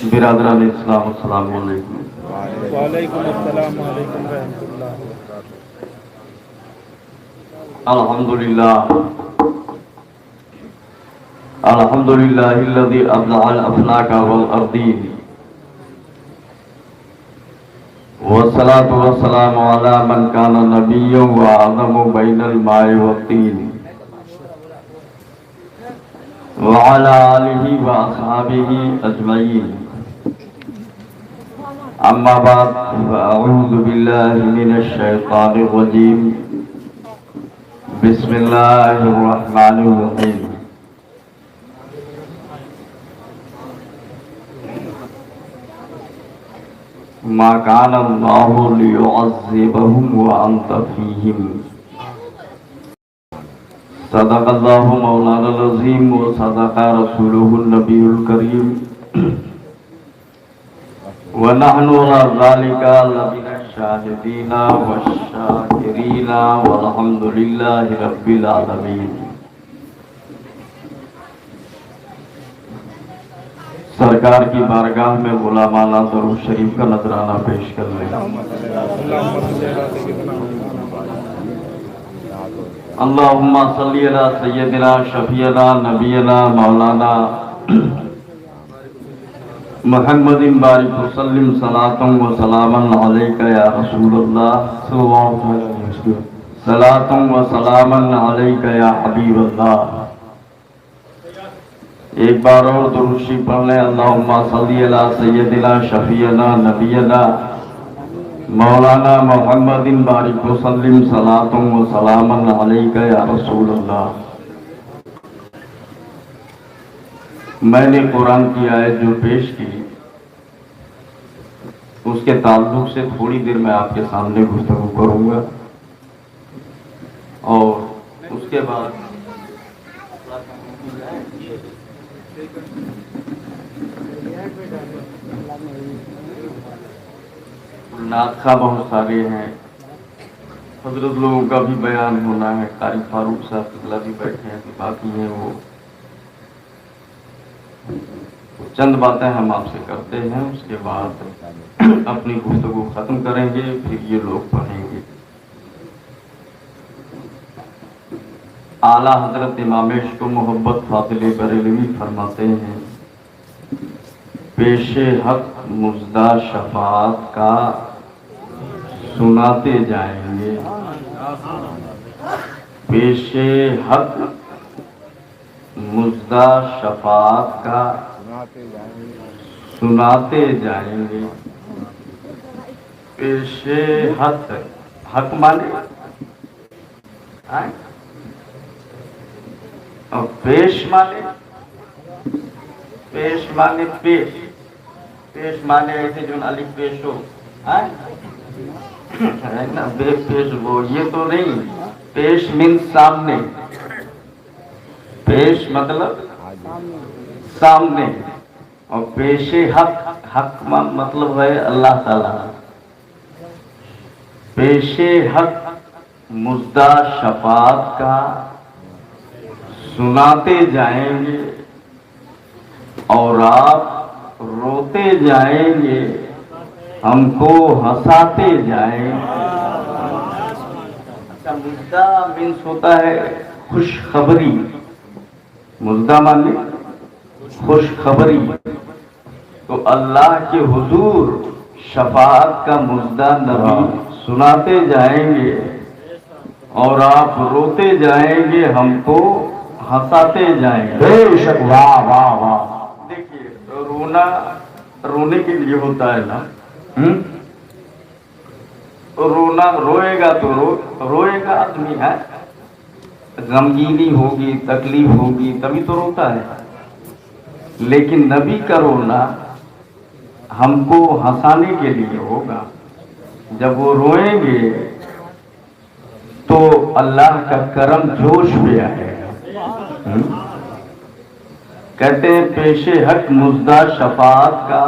برادران اسلام السلام علیکم۔ وعلیکم السلام علیکم رحمۃ اللہ۔ الحمدللہ الحمدللہ الذی ابدع الافلاک والارضین والصلاة والسلام علی من کان نبیا وآدم بین الماء والطین وعلى آلہ واصحابہ اجمعین، اما بعد فاعوذ باللہ من الشیطان الرجیم، بسم اللہ الرحمن الرحیم۔ ما کان اللہ لیعذبہم وانت فیہم، صدق اللہ مولانا العظیم و صدق رسولہ النبی الکریم، ونحن على ذلك لمن الشاهدين والشاكرين والحمد لله رب العالمين۔ سرکار کی بارگاہ میں غلامانہ درود شریف کا نذرانہ پیش کر لیں۔ اللہم صلی علی سیدنا شفیعنا نبینا مولانا محمد بارک وسلم صلاۃ و سلاما علیک یا رسول اللہ، صلاۃ و سلاما علیک یا حبیب اللہ۔ ایک بار اور درود شریف پڑھ لیں۔ اللہم صلی علی سیدنا شفیعنا نبینا مولانا محمد بارک وسلم صلاۃ و سلاما علیک یا رسول اللہ۔ میں نے قرآن کی آیت جو پیش کی اس کے تعلق سے تھوڑی دیر میں آپ کے سامنے گفتگو کروں گا، اور اس کے بعد نعت خواہ بہت سارے ہیں، حضرت لوگوں کا بھی بیان ہونا ہے، قاری فاروق صاحب قبلہ بھی بیٹھے ہیں، باقی ہیں وہ چند باتیں ہم آپ سے کرتے ہیں، اس کے بعد اپنی گفتگو ختم کریں گے، پھر یہ لوگ پڑھیں گے۔ اعلیٰ حضرت امام عشق و محبت فاضل بریلوی فرماتے ہیں، پیش حق مژدہ شفاعت کا سناتے جائیں گے، پیش حق مژدہ شفاعت کا سناتے جائیں گے۔ پیش حق، حق مانے اور پیش مانے، پیش مانے پیش، پیش مانے ایسے جو الف پیش ہو نا، بے پیش وہ یہ تو نہیں، پیش من سامنے، پیش مطلب سامنے، اور پیش حق، حق مطلب ہے اللہ تعالی۔ پیش حق مژدہ شفاعت کا سناتے جائیں گے، اور آپ روتے جائیں گے، ہم کو ہنساتے جائیں گے۔ اچھا، مژدہ مینس ہوتا ہے خوشخبری، مژدہ مانے خوشخبری، تو اللہ کے حضور شفاعت کا مژدہ نبی سناتے جائیں گے، اور آپ روتے جائیں گے، ہم کو ہنساتے جائیں گے۔ بے شک، واہ واہ واہ۔ دیکھیے، رونا رونے کے لیے ہوتا ہے نا، رونا روئے گا تو روئے گا آدمی ہے، غمگینی ہوگی، تکلیف ہوگی تبھی تو روتا ہے، لیکن نبی کا رونا ہم کو ہنسانے کے لیے ہوگا۔ جب وہ روئیں گے تو اللہ کا کرم جوش پہ آئے گا۔ کہتے ہیں پیش حق مژدہ شفاعت کا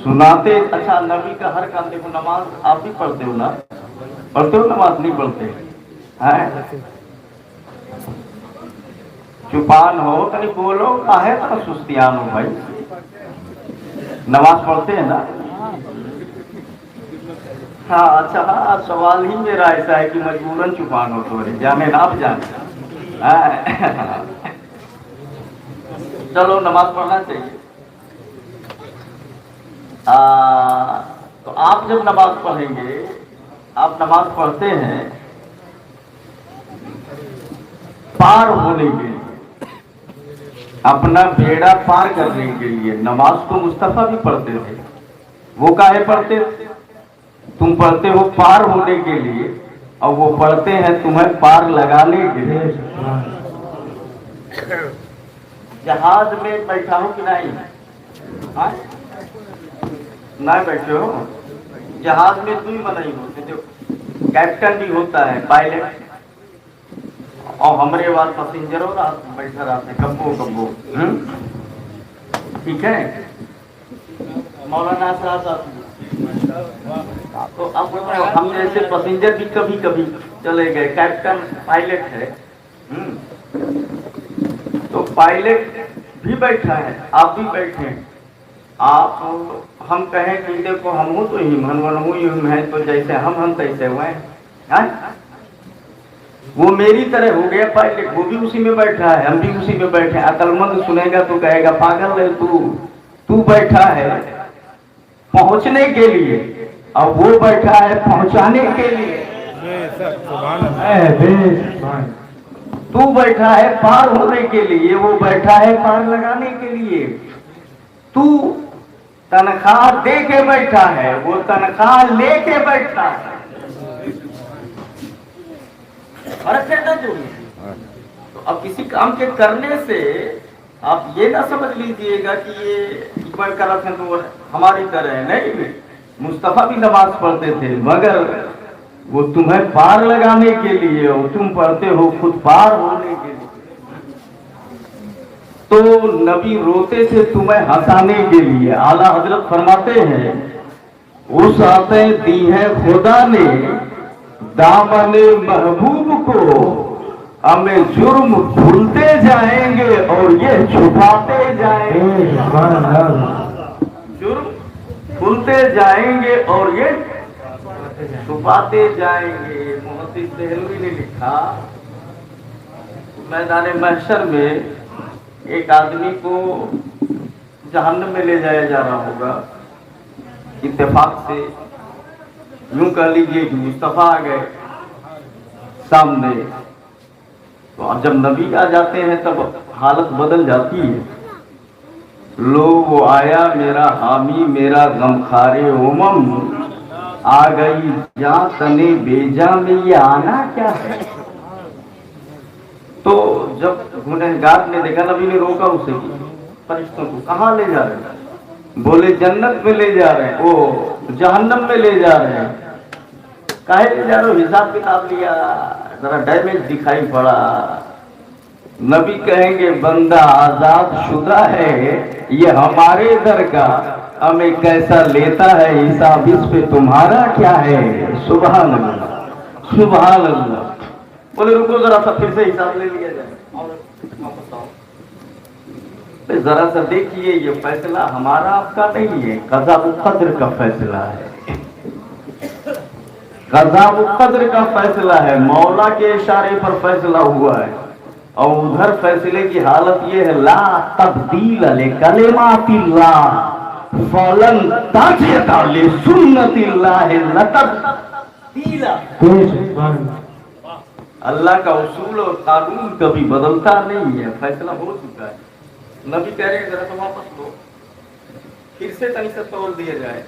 سناتے۔ اچھا، نبی کا ہر کام دیکھو، نماز آپ بھی پڑھتے ہو نا؟ پڑھتے ہو نماز؟ نہیں پڑھتے ہیں؟ چپان ہو، کہیں بولو، کاہے تو سستیان ہو بھائی؟ नमाज पढ़ते हैं ना? हाँ अच्छा, हाँ सवाल ही मेरा ऐसा है कि मजबूरन चुपान हो तो जाने ना आप जाने। हाँ। चलो नमाज पढ़ना चाहिए। तो आप जब नमाज पढ़ेंगे, आप नमाज पढ़ते हैं पार होने के लिए, अपना बेड़ा पार करने के लिए। नमाज तो मुस्तफा भी पढ़ते थे, वो काहे पढ़ते थे? तुम पढ़ते हो पार होने के लिए, और वो पढ़ते हैं तुम्हें पार लगाने के लिए। जहाज में बैठा हो कि नहीं? हाँ? नहीं बैठे हो? जहाज में तुम बनाई होते, जो कैप्टन भी होता है, पायलट, और हमरे बाद पैसेंजरों बैठा रहते कब्बो कब्बो। ठीक है, मौलाना साहब। तो अब हम जैसे पैसेंजर भी कभी कभी चले गए, कैप्टन पायलट है। तो पायलट भी बैठा है, आप भी बैठे। आप हम कहें कि देखो हम हो तो हिम है, तो जैसे हम तैसे हुए हैं। वो मेरी तरह हो गया पायलट, वो भी उसी में बैठा है, हम भी उसी में बैठे। अकलमंद सुनेगा तो कहेगा पागल है तू बैठा है पहुंचने के लिए, और वो बैठा है पहुंचाने के लिए। तू बैठा है पार होने के लिए, वो बैठा है पार लगाने के लिए। तू तनख्वाह दे के बैठा है, वो तनख्वाह लेके बैठा है। तो अब किसी काम के करने से आप ये ना समझ लीजिएगा कि ये गलत है तो हमारी तरह है। नहीं, मुस्तफा भी नमाज पढ़ते थे, मगर वो तुम्हें पार लगाने के लिए, और तुम पढ़ते हो खुद पार होने के लिए। तो नबी रोते थे तुम्हें हंसाने के लिए। आला हजरत फरमाते हैं, उस आते दी है खुदा ने दामने महबूब को, हमें जुर्म भूलते जाएंगे और ये छुपाते जाएंगे। जुर्म भूलते जाएंगे और ये छुपाते जाएंगे। मोहसिन देहलवी ने लिखा, मैदान महशर में एक आदमी को जहन्नम में ले जाया जा रहा होगा। इत्तेफाक से यूं कह लीजिए कि मुस्तफा आ गए सामने। तो अब जब नबी आ जाते हैं तब हालत बदल जाती है। लो वो आया मेरा हामी, मेरा गमखारे उमम, आ गई जा तने बेजा में, ये आना क्या है? तो जब गुनहगार ने देखा, नबी ने रोका उसे, फरिश्तों को, कहाँ ले जा रहे हैं? बोले जन्नत में ले जा रहे हैं, ओ जहन्नम में ले जा रहे हैं। काहे ले जा रहे हो? हिसाब किताब लिया, जरा डैमेज दिखाई पड़ा। नबी कहेंगे बंदा आजाद शुदा है, ये हमारे दर का, हमें कैसा लेता है हिसाब, इस पे तुम्हारा क्या है? सुभान अल्लाह, सुभान अल्लाह। बोले रुको जरा सा, फिर से हिसाब ले लिया जाए। जरा सा देखिए, ये फैसला हमारा आपका नहीं है, कज़ा व क़द्र का फैसला है। कज़ा व क़द्र का फैसला है, मौला के इशारे पर फैसला हुआ है। और उधर फैसले की हालत ये है, ला तब्दील लिकलिमातिल्लाह फलन ताजियता लिसुन्नतिल्लाह लतब्दीला। अल्लाह का उसूल और कानून कभी बदलता नहीं है, फैसला हो चुका है। नबी कह रहे हैं जरा तो वापस लो, फिर से तनी से तौल दिया जाए।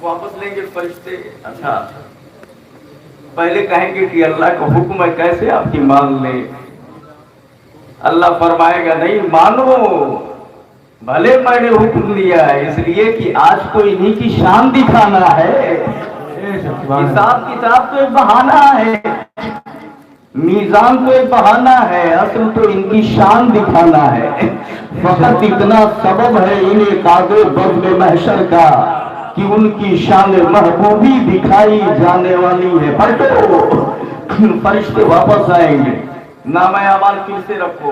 वापस लेंगे फरिश्ते। अच्छा, पहले कहेंगे कि अल्लाह का हुक्म है, कैसे आपकी मान ले? अल्लाह फरमाएगा नहीं मानो, भले मैंने हुक्म दिया है, इसलिए कि आज तो इन्हीं की शान दिखाना है। हिसाब किताब तो एक बहाना है, मीजान तो एक बहाना है, असल तो इनकी शान दिखाना है। फकत इतना सबब है इन्हें कादो बदले महशर का कि उनकी शान महबूबी दिखाई जाने वाली है। पलटो, फरिश्ते वापस आएंगे, नामा अमाल फिर से रखो,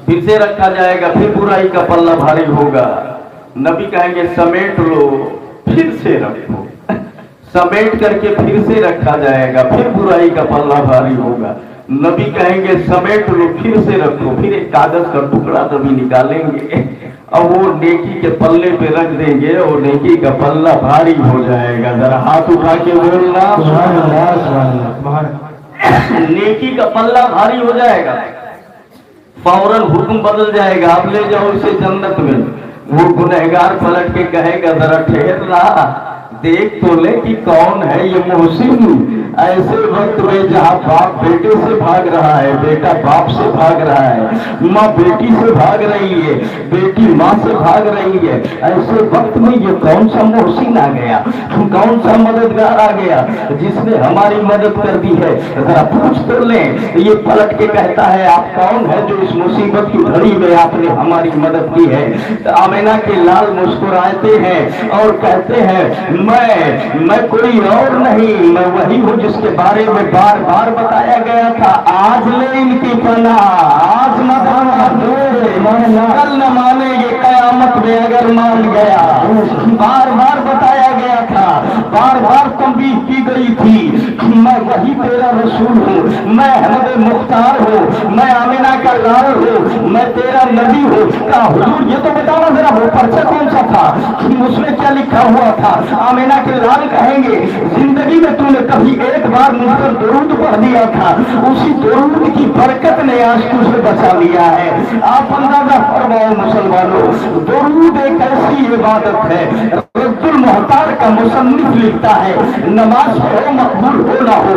फिर से रखा जाएगा, फिर बुराई का पल्ला भारी होगा। नबी कहेंगे समेट लो फिर से रखो, समेट करके फिर से रखा जाएगा, फिर बुराई का पल्ला भारी होगा। नबी कहेंगे समेट लो फिर से रखो, फिर एक कागज का टुकड़ा नबी निकालेंगे और वो नेकी के पल्ले पे रख देंगे और नेकी का पल्ला भारी हो जाएगा। जरा हाथ उठा के बोलना, नेकी का पल्ला भारी हो जाएगा, फौरन हुक्म बदल जाएगा, आप ले जाओ इसे जन्नत में। वो गुनहगार पलट के कहेगा जरा ठहरना, देख तो ले कि कौन है ये मोहसिन। ऐसे वक्त में जहाँ बाप बेटे से भाग रहा है, बेटा बाप से भाग रहा है, माँ बेटी से भाग रही है, बेटी माँ से भाग रही है, ऐसे वक्त में ये कौन सा मोहसिन आ गया, कौन सा मददगार आ गया जिसने हमारी मदद कर दी है, जरा पूछ तो ले। ये पलट के कहता है आप कौन है जो इस मुसीबत की घड़ी में आपने हमारी मदद की है। तो आमिना के लाल मुस्कुराते हैं और कहते हैं मैं कोई और नहीं, मैं वही हूँ जिसके बारे में बार बार बताया गया था। आज ले इनकी पनाह, आज न कल न मानेंगे, कयामत में अगर मान गया। बार बार बताया गया था, बार बार तंबीह की गई थी, मैं वही तेरा रसूल हूँ, मैं अहमद मुख्तार हूँ, मैं आमिना का लाल हूँ, मैं तेरा नबी हूँ। क्या हुजूर ये तो बताना जरा वो पर्चा कौन सा था, उसमें क्या लिखा हुआ था। आमिना के लाल कहेंगे जिंदगी में तूने कभी एक बार मुझ पर दुरूद पढ़ दिया था, उसी दुरूद की बरकत ने आज तुझे बचा लिया है। आप अंदाजा फरमाओ मुसलमानों, दुरूद एक ऐसी इबादत है, रद्दुल मुहतार का मुसन्निफ लिखता है, नमाज पढ़ो मकबूल हो ना हो,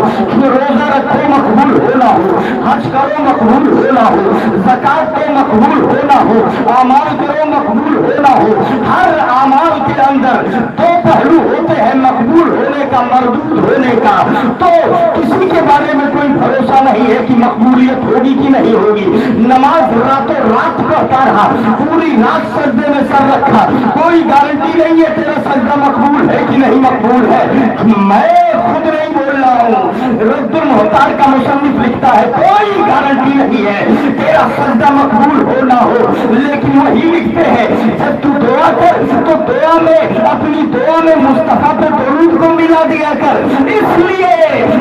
रोजा रखो मकबूल हो ना हो, हज करो मकबूल हो ना हो, ज़कात दो मकबूल हो ना हो, आमाल करो मकबूल हो ना हो। हर आमाल के अंदर दो पहलू होते हैं, मकबूल होने का, मरदूद होने का। तो किसी के बारे में कोई भरोसा नहीं है कि मकबूलियत होगी कि नहीं होगी। नमाज रातों रात पढ़ता रहा, पूरी रात सजदे में सर रखा, कोई गारंटी नहीं है तेरा सजदा मकबूल है कि नहीं मकबूल है। मैं खुद नहीं बोल रहा हूँ, रद्दुल मुहतार का मुसन्निफ लिखता है कोई गारंटी नहीं है तेरा सजदा मकबूल हो ना हो। लेकिन वही लिखते हैं जब तू दुआ कर तो दुआ में, अपनी दुआ में मुस्तफा पे दरूद को मिला दिया कर, इसलिए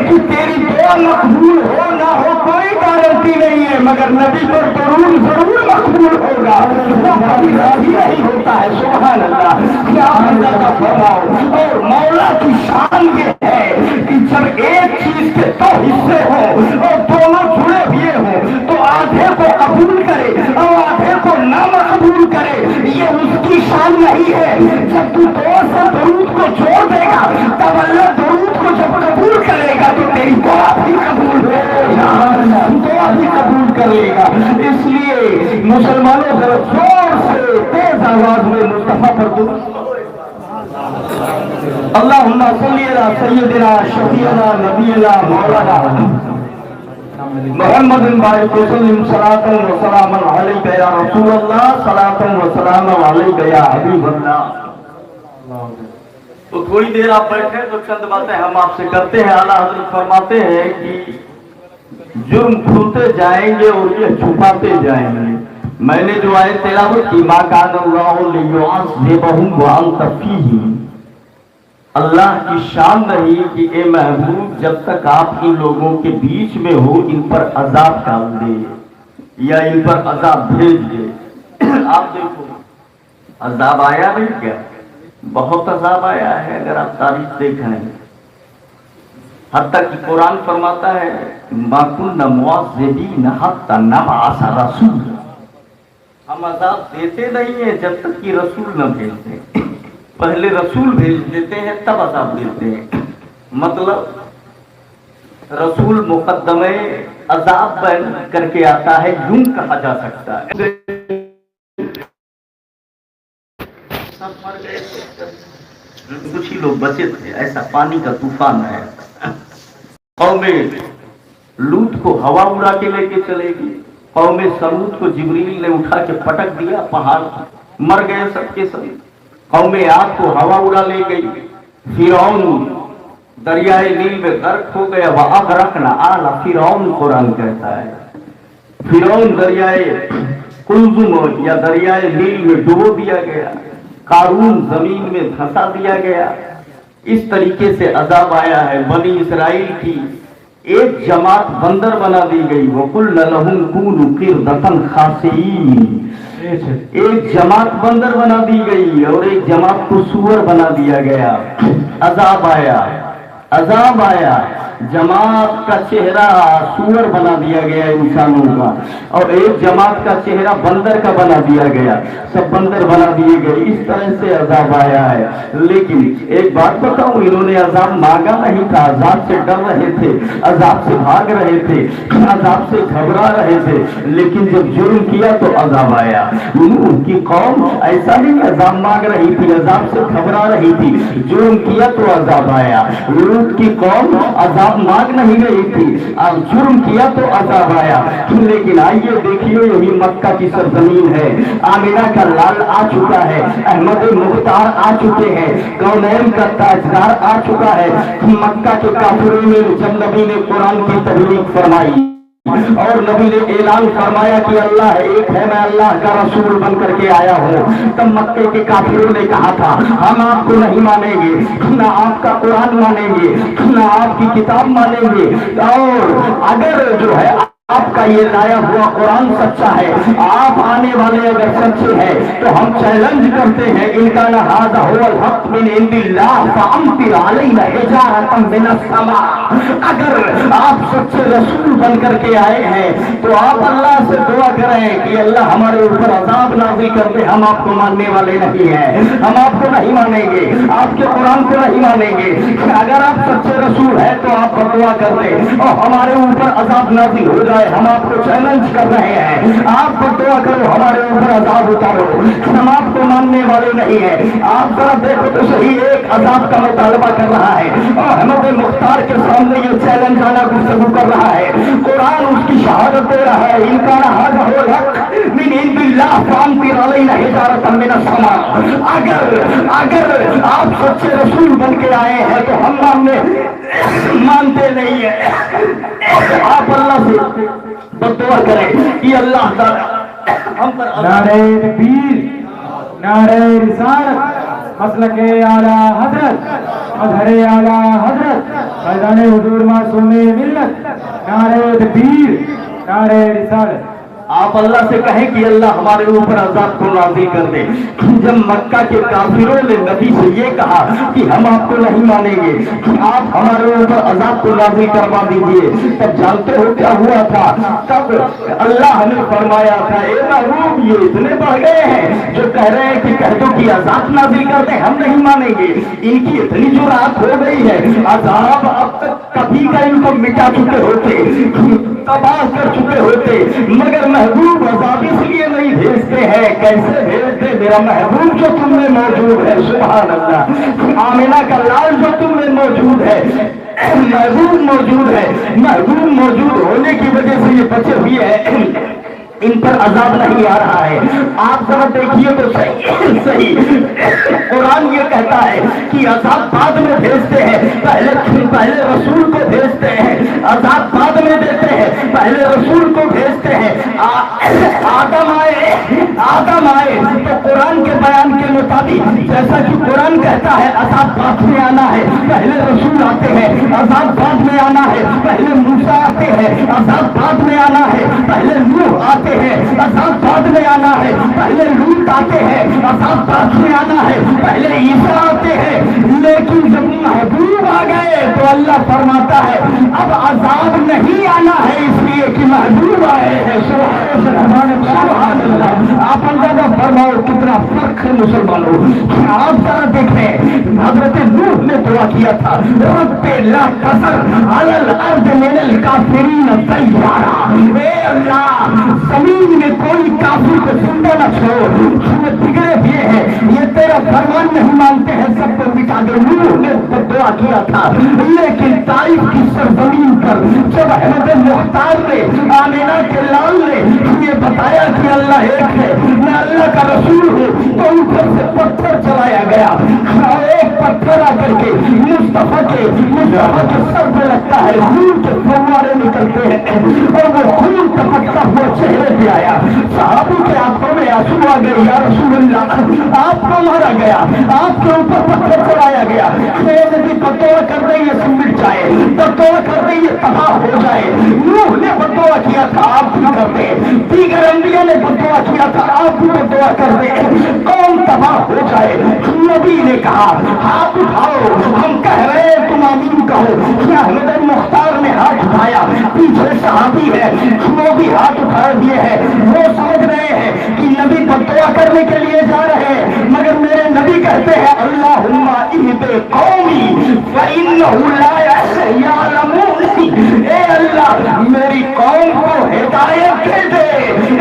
कि तेरी दुआ मकबूल हो ना हो कोई गारंटी नहीं है, मगर नबी पर दरूद जरूर मकबूल होगा, वो कभी राजी नहीं होता है। सुभान अल्लाह, क्या अंदाजा फरमाओ। और मौला की शान ये है कि जब एक चीज के दो हिस्से हो और दोनों जुड़े हुए हो तो आधे को कबूल करे और आधे को ना मकबूल करे, ये उसकी शान नहीं है। जब तू दुआ से दरूद को छोड़ देगा तब अल्लाह दरूद को जब कबूल करेगा तो तेरी दुआ भी कबूल होगा, दुआ भी कबूल करेगा। इसलिए मुसलमानों जरा जोर से तेज आवाज में मुस्तफा पर दुरूद अल्लाहुम्मा सल्ली अला सय्यदिना शफीना नबीना मौलाना मुहम्मदिन बारिक वसल्लम सलातन व सलामन अलैका या रसूल अल्लाह, सलातन व सलामन अलैका या हबीब अल्लाह। तो थोड़ी देर आप बैठे तो चंद बातें हम आपसे करते हैं। आला हज़रत फरमाते हैं कि जुर्म खुलते जाएंगे और ये छुपाते जाएंगे। मैंने जो आयत तिलावत की, मा कान अल्लाहु लियुअज़्ज़िबहुम व अंत फीहिम, अल्लाह की शान नहीं कि ए महबूब जब तक आप इन लोगों के बीच में हो इन पर अजाब डाल दे या इन पर अजाब भेज दे। आप देखो अजाब आया नहीं क्या, बहुत अजाब आया है अगर आप तारीख देखें। हत्ता कि कुरान फरमाता है माकुन्ना मुअज़्ज़िबीन हत्ता नबअस रसूल, हम अजाब देते नहीं है जब तक कि रसूल न भेजते। पहले रसूल भेज देते हैं तब अजाब देते हैं, मतलब रसूल मुकद्दमे अजाब बन करके आता है, यूं कहा जा सकता है। सब मर गए, कुछ ही लोग बचे थे, ऐसा पानी का तूफान है। कौमे लूत को हवा उड़ा के लेके चलेगी, कौमे समूद को जिब्रील ने उठा के पटक दिया, पहाड़ मर गए सबके सब। कौमे आग को हवा उड़ा ले गई, फिरौन दरियाए नील में गर्क हो गया, वह अगरकना आला फिरौन कुरान कहता है। फिरौन दरियाए कुलजुम या दरियाए नील में डुबो दिया गया। قارون زمین میں دھنسا دیا گیا. اس طریقے سے عذاب آیا ہے. بنی اسرائیل کی ایک جماعت بندر بنا دی گئی. وَقُلْنَ لَهُمْ كُونُوا قِرْدَةً خَاسِئِينَ. ایک جماعت بندر بنا دی گئی اور ایک جماعت کو سور بنا دیا گیا. عذاب آیا، عذاب آیا. جماعت کا چہرہ سور بنا دیا گیا انسانوں کا، اور ایک جماعت کا چہرہ بندر کا بنا دیا گیا. سب بندر بنا دیے گئے. اس طرح سے عذاب آیا ہے. لیکن ایک بات بتاؤں، انہوں نے عذاب مانگا نہیں تھا. عذاب سے ڈر رہے تھے، عذاب سے بھاگ رہے تھے، عذاب سے گھبرا رہے تھے. لیکن جب جرم کیا تو عذاب آیا. ان کی قوم ایسا نہیں عذاب مانگ رہی تھی، عذاب سے گھبرا رہی تھی. جرم کیا تو عذاب آیا. لوط کی قوم عذاب مانگ نہیں رہی تھی اور جرم کیا تو عذاب آیا. لیکن آئیے دیکھیے، یہی مکہ کی سرزمین ہے. آمینہ کا لال آ چکا ہے، احمد مختار آ چکے ہیں، کونین کا تاجدار آ چکا ہے. مکہ کے کافروں میں جب نبی نے قرآن کی تبلیغ فرمائی اور نبی نے اعلان فرمایا کہ اللہ ایک ہے، میں اللہ کا رسول بن کر کے آیا ہوں، تب مکے کے کافروں نے کہا تھا ہم آپ کو نہیں مانیں گے، نہ آپ کا قرآن مانیں گے، نہ آپ کی کتاب مانیں گے، اور اگر جو ہے آپ کا یہ لایا ہوا قرآن سچا ہے، آپ آنے والے اگر سچے ہیں تو ہم چیلنج کرتے ہیں ان کا ھذا ھو الحق من عند اللہ فامطر علینا حجارۃ من السماء. اگر آپ سچے رسول بن کر کے آئے ہیں تو آپ اللہ سے دعا کریں کہ اللہ ہمارے اوپر عذاب نازل کر دے. ہم آپ کو ماننے والے نہیں ہیں، ہم آپ کو نہیں مانیں گے، آپ کے قرآن کو نہیں مانیں گے. اگر آپ سچے رسول ہیں تو آپ دعا کر دیں اور ہمارے اوپر عذاب نازل ہو جائے. ہم آپ کو چیلنج کر رہے ہیں، آپ دعا کرو ہمارے اوپر عذاب اتارو. ہم آپ کو ماننے والے نہیں ہیں. آپ ذرا دیکھو تو صحیح، ایک عذاب کا مطالبہ کر رہا ہے اور احمد مختار کے سامنے یہ چیلنج آنا گفتگو کر رہا ہے. قرآن اس کی شہادت دے رہا ہے ان کا ھذا ھو الحق من عند اللہ فامطر علینا حجارۃ من السماء. اگر آپ سچے رسول بن کے آئے ہیں تو ہم مانتے نہیں ہیں. آپ اللہ سے دعا کریں کہ اللہ تعالی ہم پر نعرہ تکبیر، نعرہ رسالت، مسلک اعلیٰ حضرت، مظہر اعلیٰ حضرت، فیضان حضور معصوم ملت. نعرہ تکبیر، نعرہ رسالت. آپ اللہ سے کہیں کہ اللہ ہمارے اوپر عذاب کو نازل کر دے. جب مکہ کے کافروں نے نبی سے یہ کہا کہ ہم آپ کو نہیں مانیں گے، آپ ہمارے اوپر عذاب کو نازل کروا دیجیے، تب جانتے ہو کیا ہوا تھا؟ تب اللہ نے فرمایا تھا اے محبوب یہ اتنے بڑھ گئے ہیں جو کہہ رہے ہیں کہ کہہ دو کہ عذاب نازل کر دیں، ہم نہیں مانیں گے. ان کی اتنی جرات ہو گئی ہے، عذاب اب تک کبھی کا ان کو مٹا چکے ہوتے، تباہ کر چکے ہوتے، مگر محبوب عذاب اس لیے نہیں بھیجتے ہیں. کیسے بھیجتے؟ میرا محبوب جو تم میں موجود ہے، سبحان اللہ، آمینہ کا لال جو تم میں موجود ہے، محبوب موجود ہے. محبوب موجود ہونے کی وجہ سے یہ بچے ہوئے ہیں، ان پر عذاب نہیں آ رہا ہے. آپ ذرا دیکھیے تو صحیح قرآن یہ کہتا ہے کہ عذاب بعد میں بھیجتے ہیں، پہلے رسول کو بھیجتے ہیں، عذاب بعد میں دیتے ہیں، پہلے رسول کو بھیجتے ہیں. آدم آئے تو قرآن کے بیان کے مطابق جیسا کہ قرآن کہتا ہے عذاب بعد میں آنا ہے، پہلے رسول آتے ہیں، عذاب بعد میں آنا ہے، پہلے موسیٰ آتے ہیں، عذاب بعد میں آنا ہے، پہلے نوح آتے ہیں، عذاب بعد میں آنا ہے، پہلے لوط آتے ہیں، عذاب بعد میں آنا ہے، پہلے عیسیٰ آتے ہیں. لیکن جب محبوب آ گئے تو اللہ فرماتا ہے اب عذاب نہیں آنا ہے، اس لیے کہ محبوب آئے ہیں. سبحان اللہ. آپ اندازہ فرماؤ کتنا فرق ہے مسلمانوں. آپ ذرا دیکھیں حضرت نوح نے دعا کیا تھا رب لا تذر علی الارض من الکافرین دیارا. اے اللہ زمین میں کوئی کافر کو زندہ نہ چھوڑ، یہ بگڑے ہوئے ہیں، یہ تیرا فرمان نہیں مانتے ہیں، سب کو مٹا دے. نوح نے دعا کیا تھا. لیکن طائف کی سرزمین پر جب احمد مختار نے آمینہ کے لال نے یہ بتایا کہ اللہ ایک ہے، میں اللہ کا رسول ہوں، تو اوپر سے پتھر چلایا گیا اور ایک پتھر آ کر کے مصطفیٰ کے سر پہ لگتا ہے، خون کے فوارے نکلتے ہیں اور وہ خون ٹپکتا ہوا چہرے پہ آیا، صحابی کے آنکھوں میں आंसू आ गए, या रसूल अल्लाह आपको मारा गया, आपके ऊपर पत्थर चढ़ाया गया, नदी बददुआ कर रही है मिट जाए, बददुआ कर रही है तबाह हो जाए। नूह ने बददुआ किया था, आप भी कर दे, दीगर अंबिया ने बददुआ किया था, आप भी बददुआ कर दे, कौम तबाह हो जाए। नबी ने कहा हाथ उठाओ, हम कह रहे हैं तुम आमीन कहो। क्या अहमद मुख्तार ने हाथ उठाया, पीछे सहाबी है वो भी हाथ उठा दिए हैं। वो समझ रहे हैं कि नबी बददुआ करने के लिए जा रहे हैं, मगर मेरे नबी कहते हैं अल्लाहुम्मा इहदे कौमी फइन्नहु ला यअलमून, ए अल्लाह मेरी कौम को हिदायत दे दे,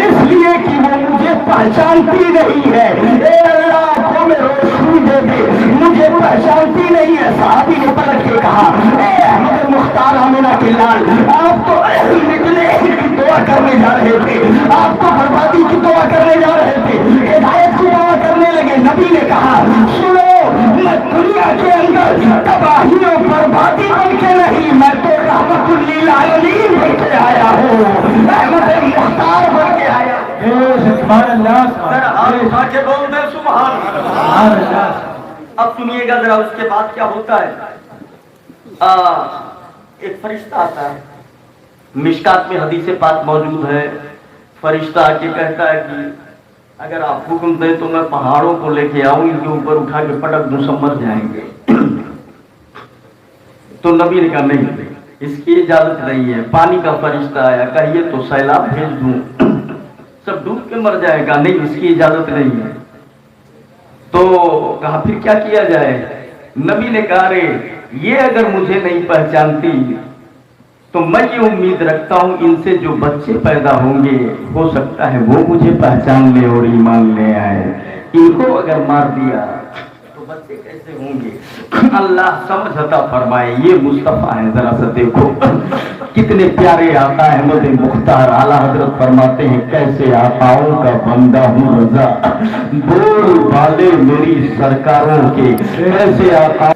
इसलिए कि वो मुझे पहचानती नहीं है। ए अल्लाह को में रोशनी दे दे, मुझे पहचानती नहीं है। साहबी ने पलट के कहा ए अहमद मुख्तार आमिना के लाल, आप तो निकले की दुआ करने जा रहे थे, आप तो बर्बादी की दुआ करने जा रहे थे, हिदायत की दुआ करने लगे। नबी ने कहा सुनो, मैं दुनिया के अंदर तबाही और बर्बादी बन के नहीं, मैं तो रहमतुल लिल आलमीन बन के आया हूँ, अहमद मुख्तार बन के आया। सुभान अल्लाह, हाथ उठा के बोल दे सुभान अल्लाह। अब सुनिएगा जरा उसके बाद क्या होता है। एक फरिश्ता आता है, मिशकात में हदीस पाक मौजूद है। फरिश्ता आके कहता है कि अगर आप हुक्म दें तो मैं पहाड़ों को लेके आऊं, इनके ऊपर उठा के पटक दूं, सब मर जाएंगे। तो नबी ने कहा नहीं, इसकी इजाजत नहीं है। पानी का फरिश्ता आया, कहिए तो सैलाब भेज दूं, सब डूब के मर जाएगा, नहीं इसकी इजाजत नहीं है। तो कहा फिर क्या किया जाए। नबी ने कहा रे ये अगर मुझे नहीं पहचानती तो मैं ये उम्मीद रखता हूं इनसे जो बच्चे पैदा होंगे हो सकता है वो मुझे पहचान ले और ईमान ले आए। इनको अगर मार दिया तो बच्चे कैसे होंगे। अल्लाह समझ अता फरमाए। ये मुस्तफा है, जरा सा देखो कितने प्यारे आका अहमद मुख्तार। आला हजरत फरमाते हैं कैसे आकाओं का बंदा हूँ रजा, बोल वाले मेरी सरकारों के, कैसे आका